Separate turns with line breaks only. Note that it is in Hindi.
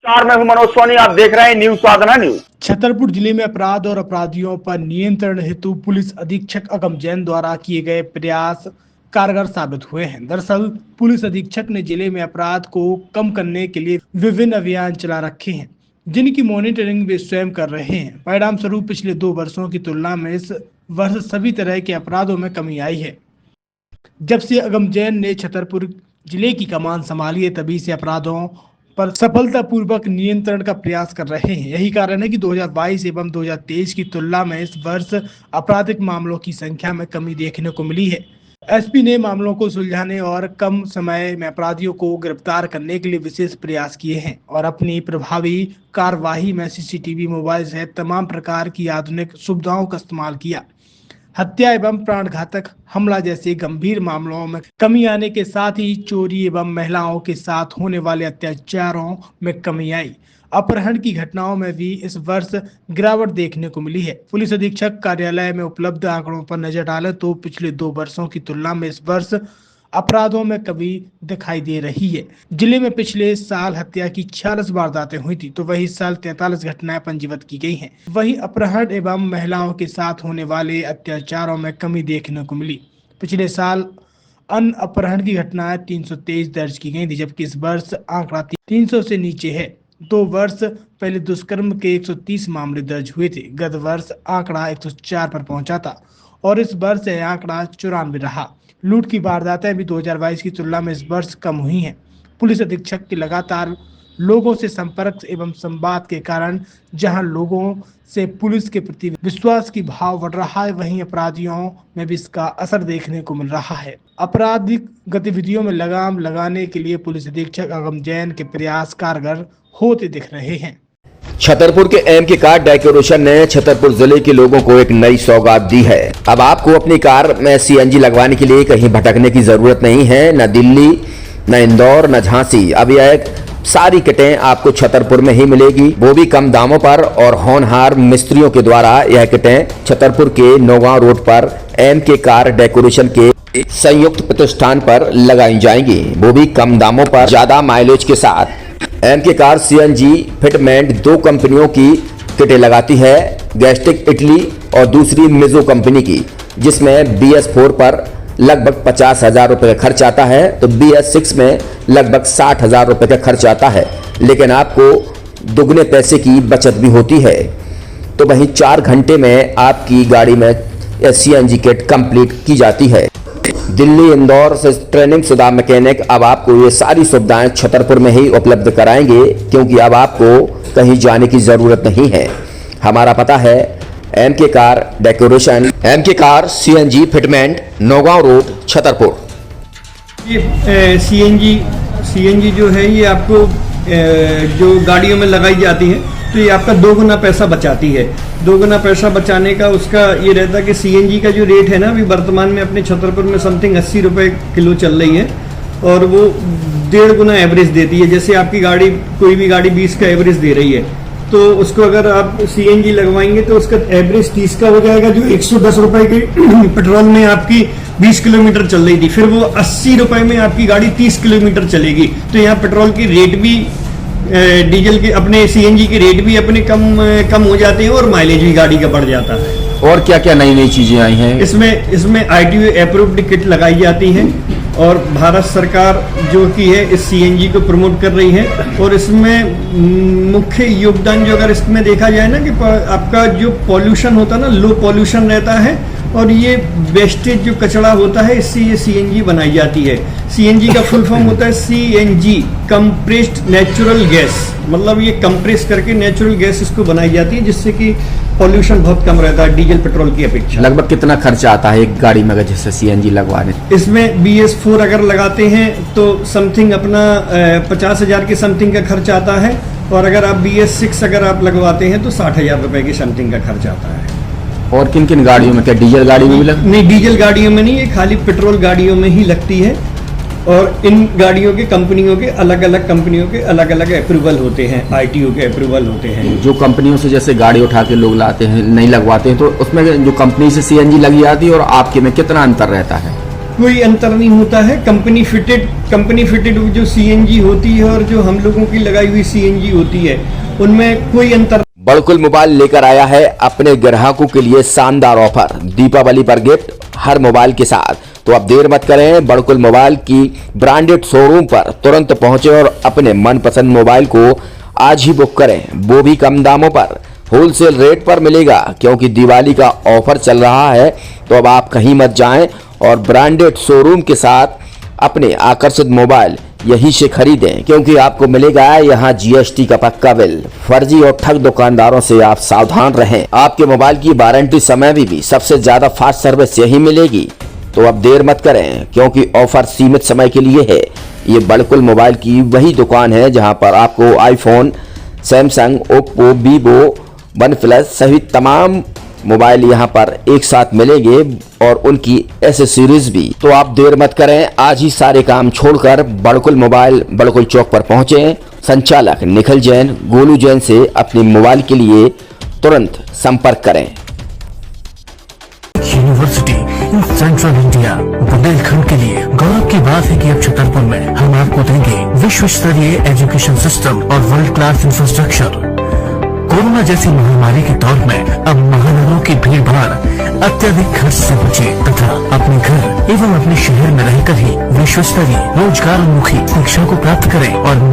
मैं हूं मनोज सोनी, आप देख रहे हैं न्यूज साधना न्यूज।
छतरपुर जिले में अपराध और अपराधियों पर नियंत्रण हेतु पुलिस अधीक्षक अगम जैन द्वारा किए गए प्रयास कारगर साबित हुए हैं। दरअसल पुलिस अधीक्षक ने जिले में अपराध को कम करने के लिए विभिन्न अभियान चला रखे हैं, जिनकी मॉनिटरिंग वे स्वयं कर रहे हैं। परिणाम स्वरूप पिछले 2 वर्षों की तुलना में इस वर्ष सभी तरह के अपराधों में कमी आई है। जब से अगम जैन ने छतरपुर जिले की कमान संभाली है, तभी से अपराधों पर सफलतापूर्वक नियंत्रण का प्रयास कर रहे हैं। यही कारण है कि 2022 एवं 2023 की तुलना में इस वर्ष आपराधिक मामलों की संख्या में कमी देखने को मिली है। एसपी ने मामलों को सुलझाने और कम समय में अपराधियों को गिरफ्तार करने के लिए विशेष प्रयास किए हैं और अपनी प्रभावी कार्यवाही में सीसीटीवी, मोबाइल सहित तमाम प्रकार की आधुनिक सुविधाओं का इस्तेमाल किया। हत्या एवं प्राणघातक हमला जैसे गंभीर मामलों में कमी आने के साथ ही चोरी एवं महिलाओं के साथ होने वाले अत्याचारों में कमी आई। अपहरण की घटनाओं में भी इस वर्ष गिरावट देखने को मिली है। पुलिस अधीक्षक कार्यालय में उपलब्ध आंकड़ों पर नजर डालें तो पिछले 2 वर्षों की तुलना में इस वर्ष अपराधों में कमी दिखाई दे रही है। जिले में पिछले साल हत्या की 46 वारदातें हुई थी, तो वही इस साल 43 घटनाएं पंजीबत की गई हैं। वही अपहरण एवं महिलाओं के साथ होने वाले अत्याचारों में कमी देखने को मिली। पिछले साल अन्य अपहरण की घटनाएं 323 दर्ज की गई थी, जबकि इस वर्ष आंकड़ा 300 से नीचे है। 2 वर्ष पहले दुष्कर्म के 130 मामले दर्ज हुए थे। गत वर्ष आंकड़ा 104 पर पहुंचा था और इस वर्ष यह आंकड़ा 94 रहा। लूट की वारदातें भी 2022 की तुलना में इस वर्ष कम हुई हैं। पुलिस अधीक्षक के लगातार लोगों से संपर्क एवं संवाद के कारण जहां लोगों से पुलिस के प्रति विश्वास की भाव बढ़ रहा है, वहीं अपराधियों में भी इसका असर देखने को मिल रहा है। आपराधिक गतिविधियों में लगाम लगाने के लिए पुलिस अधीक्षक अगम जैन के प्रयास कारगर होते दिख रहे हैं।
छतरपुर के एमके कार डेकोरेशन ने छतरपुर जिले के लोगों को एक नई सौगात दी है। अब आपको अपनी कार में सीएनजी लगवाने के लिए कहीं भटकने की जरूरत नहीं है, न दिल्ली, न इंदौर, न झांसी। अब यह सारी किटें आपको छतरपुर में ही मिलेगी, वो भी कम दामों पर और होनहार मिस्त्रियों के द्वारा। यह किटें छतरपुर के नौगांव रोड पर एमके कार डेकोरेशन के संयुक्त प्रतिष्ठान पर लगाई जाएंगी, वो भी कम दामों पर, ज्यादा माइलेज के साथ। एमके कार सीएनजी फिटमेंट 2 कंपनियों की किटें लगाती है, गैस्टिक इटली और दूसरी मिजो कंपनी की, जिसमें BS4 पर लगभग 50,000 रुपये का खर्च आता है, तो BS6 में लगभग 60,000 रुपये का खर्च आता है, लेकिन आपको दुगने पैसे की बचत भी होती है। तो वहीं 4 घंटे में आपकी गाड़ी में सीएनजी किट कंप्लीट की जाती है। दिल्ली, इंदौर से ट्रेनिंग शुदा मैकेनिक अब आपको ये सारी सुविधाएं छतरपुर में ही उपलब्ध कराएंगे, क्योंकि अब आपको कहीं जाने की जरूरत नहीं है। हमारा पता है MK car decoration, MK car CNG fitment, Naugaon road, Chhatarpur.
ये सीएनजी जो है ये आपको जो गाड़ियों में लगाई जाती है, तो ये आपका 2 गुना पैसा बचाती है। 2 गुना पैसा बचाने का उसका ये रहता है कि सीएनजी का जो रेट है ना, अभी वर्तमान में अपने छतरपुर में समथिंग 80 रुपये किलो चल रही है और वो 1.5 गुना एवरेज देती है। जैसे आपकी गाड़ी, कोई भी गाड़ी 20 का एवरेज दे रही है, तो उसको अगर आप सीएनजी लगवाएंगे तो उसका एवरेज 30 का हो जाएगा, जो 110 रुपए के पेट्रोल में आपकी 20 किलोमीटर चल रही थी, फिर वो 80 रुपए में आपकी गाड़ी 30 किलोमीटर चलेगी। तो यहाँ पेट्रोल की रेट भी, डीजल के, अपने सीएनजी के रेट भी अपने कम हो जाते हैं और माइलेज भी गाड़ी का बढ़ जाता है।
और क्या क्या नई नई चीजें आई हैं?
इसमें ITO अप्रूव्ड किट लगाई जाती है और भारत सरकार जो कि है इस सीएनजी को प्रमोट कर रही है। और इसमें मुख्य योगदान जो अगर इसमें देखा जाए ना, कि आपका जो पॉल्यूशन होता है ना, लो पॉल्यूशन रहता है, और ये वेस्टेज जो कचरा होता है, इससे ये सीएनजी बनाई जाती है। सीएनजी का फुल फॉर्म होता है CNG, कंप्रेस्ड नेचुरल गैस, मतलब ये कंप्रेस करके नेचुरल गैस इसको बनाई जाती है, जिससे कि पॉल्यूशन बहुत कम रहता है डीजल पेट्रोल की अपेक्षा।
लगभग कितना खर्चा आता है एक गाड़ी में अगर जैसे सीएनजी लगवाने?
इसमें BS4 अगर लगाते हैं तो समथिंग अपना 50,000 के समथिंग का खर्च आता है, और अगर आप BS6 अगर आप लगवाते हैं तो 60,000 रुपए की समथिंग का खर्च आता है।
और किन किन गाड़ियों में? क्या डीजल गाड़ी में भी
नहीं, डीजल गाड़ियों में नहीं, ये खाली पेट्रोल गाड़ियों में ही लगती है। और इन गाड़ियों के कंपनियों के अलग अलग अप्रूवल होते हैं, ITO के अप्रूवल होते हैं।
जो कंपनियों से जैसे गाड़ी उठा के लोग लाते हैं, नहीं लगवाते हैं, तो उसमें जो कंपनी से सीएनजी लगी जाती है और आपके में कितना अंतर रहता है?
कोई अंतर नहीं होता है। कंपनी फिटेड जो सीएनजी होती है और जो हम लोगों की लगाई हुई सीएनजी होती है, उनमें कोई अंतर।
बड़कुल मोबाइल लेकर आया है अपने ग्राहकों के लिए शानदार ऑफर, दीपावली पर गिफ्ट हर मोबाइल के साथ। तो अब देर मत करें, बड़कुल मोबाइल की ब्रांडेड शोरूम पर तुरंत पहुंचे और अपने मनपसंद मोबाइल को आज ही बुक करें, वो भी कम दामों पर, होलसेल रेट पर मिलेगा, क्योंकि दिवाली का ऑफर चल रहा है। तो अब आप कहीं मत जाएं और ब्रांडेड शोरूम के साथ अपने आकर्षित मोबाइल यहीं से खरीदें, क्योंकि आपको मिलेगा यहाँ जीएसटी का पक्का बिल। फर्जी और ठग दुकानदारों से आप सावधान रहें। आपके मोबाइल की वारंटी समय में भी सबसे ज्यादा फास्ट सर्विस यही मिलेगी। तो अब देर मत करें, क्योंकि ऑफर सीमित समय के लिए है। ये बड़कुल मोबाइल की वही दुकान है जहां पर आपको iPhone, Samsung, Oppo, Vivo, OnePlus सहित तमाम मोबाइल यहां पर एक साथ मिलेंगे और उनकी एसेसरीज भी। तो आप देर मत करें, आज ही सारे काम छोड़कर बड़कुल मोबाइल बड़कुल चौक पर पहुंचे। संचालक निखिल जैन, गोलू जैन से अपने मोबाइल के लिए तुरंत संपर्क करें।
University in central India Bundelkhand के लिए गौरव की बात है कि अब छतरपुर में हम आपको देंगे विश्व स्तरीय एजुकेशन सिस्टम और वर्ल्ड क्लास इंफ्रास्ट्रक्चर। कोरोना जैसी महामारी के दौर में अब महानगरों की भीड़ भाड़ अत्यधिक खर्च से बचे तथा अपने घर एवं अपने शहर में रहकर ही विश्व स्तरीय रोजगार उन्मुखी शिक्षा को प्राप्त करें और